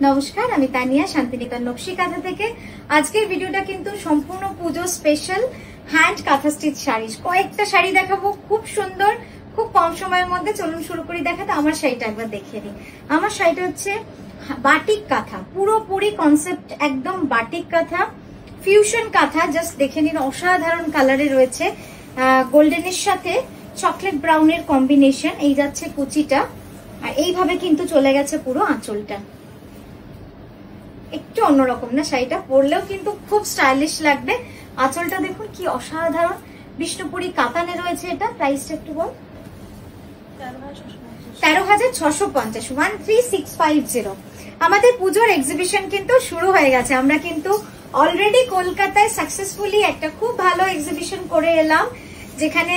নমস্কার, আমি তানিয়া শান্তিনিকেতন নকশি কাঁথা থেকে। আজকের ভিডিওটা কিন্তু সম্পূর্ণ পুজো স্পেশাল হ্যান্ড কাঁথা স্টিচ শাড়ি। কয়েকটা শাড়ি দেখাবো, খুব সুন্দর, খুব কম সময়ের মধ্যে। চলুন শুরু করি দেখাতে। আমার শাড়িটা একবার দেখিয়ে দিই। আমার শাড়িটা হচ্ছে বাটিক কাঁথা, পুরোপুরি কনসেপ্ট একদম বাটিক কাঁথা, ফিউশন কাঁথা। জাস্ট দেখে নিন, অসাধারণ কালারে রয়েছে, গোল্ডেনের সাথে চকলেট ব্রাউনের কম্বিনেশন। এই যাচ্ছে কুচিটা, আর এইভাবে কিন্তু চলে গেছে পুরো আঁচলটা। একটু অন্যরকম না শাড়িটা, পরলেও কিন্তু খুব স্টাইলিশ লাগবে। আঁচলটা দেখুন কি অসাধারণ, বিষ্ণুপুরি কাতানে রয়েছে। এটা প্রাইসটা একটু বল। 13,650, 13,650। আমাদের পুজোর এক্সিবিশন কিন্তু শুরু হয়ে গেছে। আমরা কিন্তু অলরেডি কলকাতায় সাকসেসফুলি একটা খুব ভালো এক্সিবিশন করে এলাম, যেখানে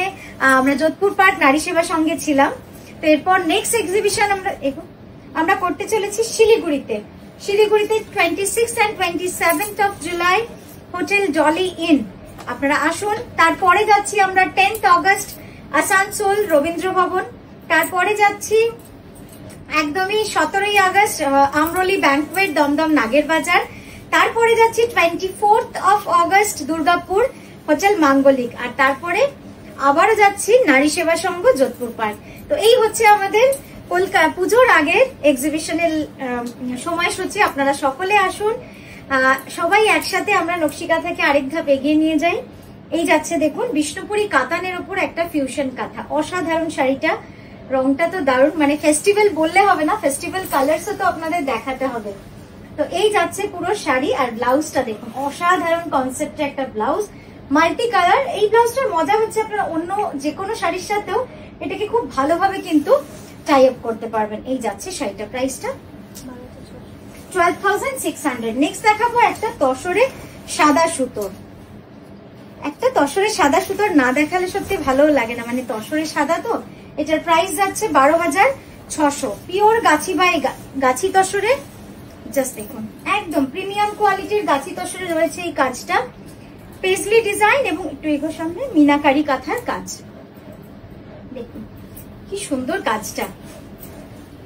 আমরা যোধপুর পার্ক নারী সেবা সঙ্গে ছিলাম। তো এরপর নেক্সট এক্সিবিশন আমরা করতে চলেছি শিলিগুড়িতে। 26th and 27th of July hotel Dolly in. আপনারা আসুন। তারপরে যাচ্ছি আমরা 10th August আসানসোল রবীন্দ্র ভবন। তারপরে যাচ্ছি একদমই 17ই আগস্ট আমরলি ব্যাংকুয়েট দমদম নাগের বাজার। তারপরে যাচ্ছি 24th of August Durgapur hotel মাঙ্গলিক। আর তারপরে আবারও যাচ্ছি নারী সেবা সংঘ যোধপুর পার্ক। তো এই হচ্ছে আমাদের কলকাতা পুজোর আগের এক্সিবিশনের সময়সূচি। আপনারা সকলে আসুন, সবাই একসাথে আমরা নকশি কাঁথাকে আরেক ধাপ এগিয়ে নিয়ে যাই। এই যাচ্ছে দেখুন বিষ্ণুপুরি কাতানের উপর একটা ফিউশন কাঁথা। অসাধারণ শাড়িটা, রংটা তো দারুণ, মানে ফেস্টিভ্যাল বললে হবে না, ফেস্টিভ্যাল কালার্সও তো আপনাদের দেখাতে হবে। তো এই যাচ্ছে পুরো শাড়ি। আর ব্লাউজটা দেখুন, অসাধারণ কনসেপ্টে একটা ব্লাউজ, মাল্টি কালার। এই ব্লাউজটার মজা হচ্ছে আপনারা অন্য যে কোনো শাড়ির সাথেও এটাকে খুব ভালোভাবে কিন্তু টাই আপ করতে পারবেন। এই যাচ্ছে শাড়িটা, প্রাইসটা 12,600। নেক্সট দেখাবো একটা তসরে সাদা সুতোর। একটা তসরে সাদা সুতোর না দেখালে সত্যি ভালো লাগে না, মানে তসরে সাদা তো। এটার প্রাইস যাচ্ছে 12,600। Pure Gachhi by Gachhi তসরে। Just দেখুন, একদম প্রিমিয়াম কোয়ালিটির গাছি তসরে রয়েছে এই কাজটা। পেজলি ডিজাইন এবং একটু এগোর সামনে মিনাকারি কাঁথার কাজ। দেখুন কি সুন্দর কাজটা।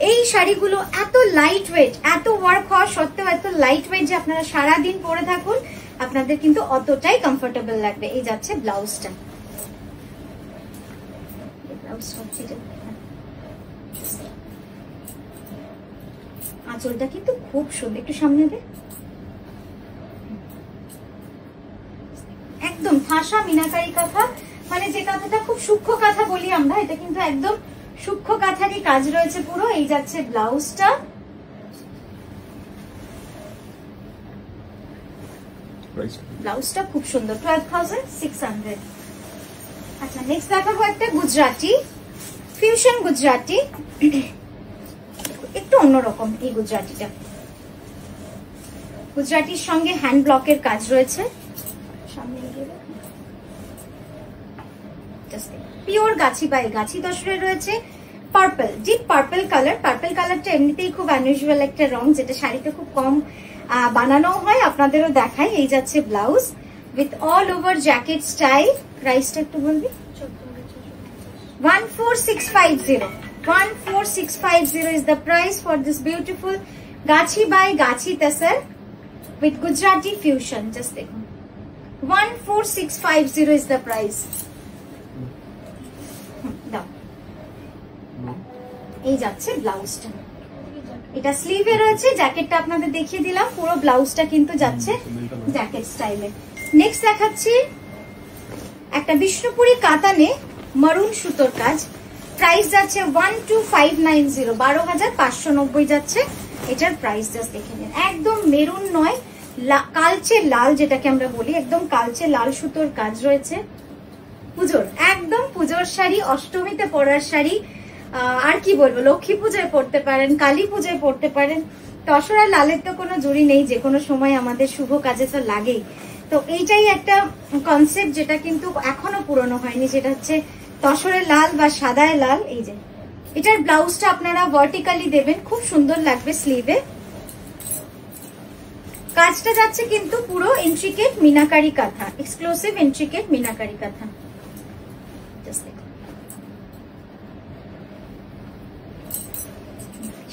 এই শাড়িগুলো এত লাইট ওয়েট, এত ওয়ার্ক হওয়া সত্ত্বেও এত লাইট ওয়েট যে আপনারা সারাদিন পরে থাকুন, আপনাদের কিন্তু অতটাই কমফোর্টেবল লাগবে। এই যাচ্ছে ব্লাউজটা। আঁচলটা কিন্তু খুব সুন্দর, একটু সামনে দে। একদম ঠাসা মিনাকারি কাঁথা, মানে যে কাঁথাটা খুব সূক্ষ্ম কাঁথা বলি আমরা, এটা কিন্তু একদম সূক্ষ্ম কাঁথারই কাজ রয়েছে পুরো। এই যাচ্ছে ব্লাউজটা। ব্লাউজটা খুব সুন্দর, 12,600। আচ্ছা, নেক্সট দেখাবো একটা গুজরাটি, ফিউশন গুজরাটি। একটু অন্যরকম এই গুজরাটিটা। গুজরাটির সঙ্গে হ্যান্ড ব্লকের কাজ রয়েছে। সামনে গিয়ে পিওর গাছি বাই গাছি তসরে রয়েছে। Purple, deep purple colour. Purple কালারটা এমনিতেই খুব আনইউজুয়াল একটা রং, যেটা শাড়িতে খুব কম বানানো হয়, আপনাদেরও দেখাই। এই যাচ্ছে blouse with all over jacket style. প্রাইসটা একটু বলবি। 14,650। 14,650 is the price for this beautiful gachi by gachi tasar with Gujarati fusion. Just দেখুন, 14,650 is the price. এই যাচ্ছে ব্লাউজটা। এটা স্লিভে রয়েছে, জ্যাকেটটা আপনাদের দেখিয়ে দিলাম। পুরো ব্লাউজটা কিন্তু যাচ্ছে জ্যাকেট স্টাইলে। নেক্সট দেখাচ্ছি একটা বিষ্ণুপুরি কাতানে মারুন সুতোর কাজ। প্রাইস যাচ্ছে 12,590, 12,590 যাচ্ছে এটার প্রাইস। জাস্ট দেখে নিন, একদম মেরুন নয়, কালচে লাল যেটাকে আমরা বলি, একদম কালচে লাল সুতোর কাজ রয়েছে। পুজোর একদম পুজোর শাড়ি, অষ্টমীতে পরার শাড়ি। আর কি বলবো, লক্ষ্মী পুজোয় পড়তে পারেন, কালী পুজোয় পড়তে পারেন। তসর আর লালের তো কোনো জুড়ি নেই, যে কোনো সময় আমাদের শুভ কাজে তো লাগেই। তো এইটাই একটা কনসেপ্ট যেটা কিন্তু এখনো পুরনো হয়নি, যেটা হচ্ছে তসরের লাল বা সাদায় লাল। এই যে এটার ব্লাউজটা আপনারা ভার্টিক্যালি দেবেন, খুব সুন্দর লাগবে স্লিভে। কাজটা যাচ্ছে কিন্তু পুরো ইন্ট্রিকেট মিনাকারি কাঁথা, এক্সক্লুসিভ ইন্ট্রিকেট মিনাকারি কাঁথা।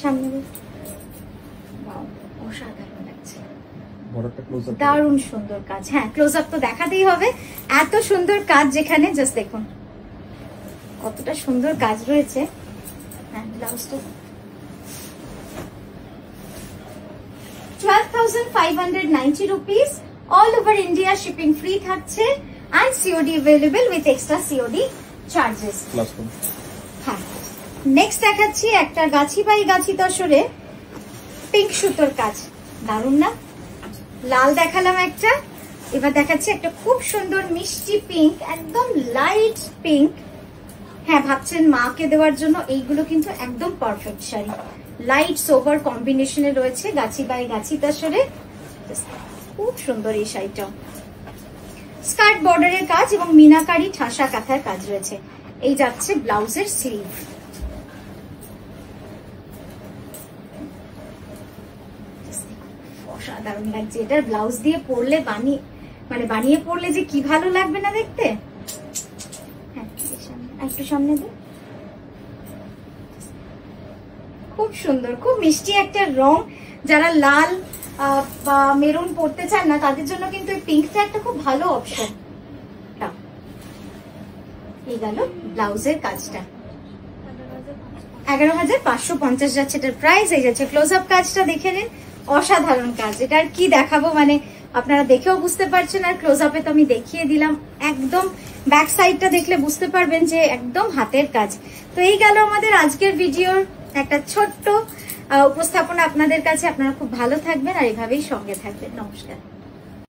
সামনে অসাধারণ লাগছে, বর্ডারটা দারুণ সুন্দর কাজ। হ্যাঁ ক্লোজ আপ তো দেখাতেই হবে, এত সুন্দর কাজ যেখানে, জাস্ট দেখুন কতটা সুন্দর কাজ রয়েছে। হ্যাঁ ব্লাউজটা 12,590 rupees, all over India shipping free থাকছে and COD available with extra COD charges। হ্যাঁ নেক্সট দেখাচ্ছি একটা গাছি বাই গাছি তসরে পিঙ্ক সুতোর কাজ, দারুণ না? লাল দেখালাম একটা, এবার দেখাচ্ছি একটা খুব সুন্দর মিষ্টি পিঙ্ক, একদম লাইট পিঙ্ক। হ্যাঁ ভাবছেন মাকে দেওয়ার জন্য, এইগুলো কিন্তু একদম পারফেক্ট শাড়ি, লাইট সোবার কম্বিনেশনে রয়েছে গাছি বাই গাছি তসরে, খুব সুন্দর এই শাড়িটা। স্কার্ট বর্ডারের কাজ এবং মিনাকারি ঠাসা কাঁথার কাজ রয়েছে। এই যাচ্ছে ব্লাউজের স্লিভ, অসাধারণ লাগছে। এটার ব্লাউজ দিয়ে পরলে বানিয়ে পরলে যে কি ভালো লাগবে না দেখতে। হ্যাঁ একটু সামনে দে, খুব সুন্দর, খুব মিষ্টি একটা রং। যারা লাল বা মেরুন পরতে চান না তাদের জন্য কিন্তু এই পিঙ্কটা একটা খুব ভালো অপশন। এই গেল ব্লাউজের কাজটা, 11,550 যাচ্ছে এটার প্রাইস। এই যাচ্ছে ক্লোজ আপ কাজটা, দেখে নিন অসাধারণ কাজ। এটা আর কি দেখাবো, মানে আপনারা দেখেও বুঝতে পারছেন, আর ক্লোজ আপে তো আমি দেখিয়ে দিলাম। একদম ব্যাক সাইডটা দেখলে বুঝতে পারবেন যে একদম হাতের কাজ। তো এই গেল আমাদের আজকের ভিডিওর একটা ছোট্ট উপস্থাপনা আপনাদের কাছে। আপনারা খুব ভালো থাকবেন আর এভাবেই সঙ্গে থাকবেন। নমস্কার।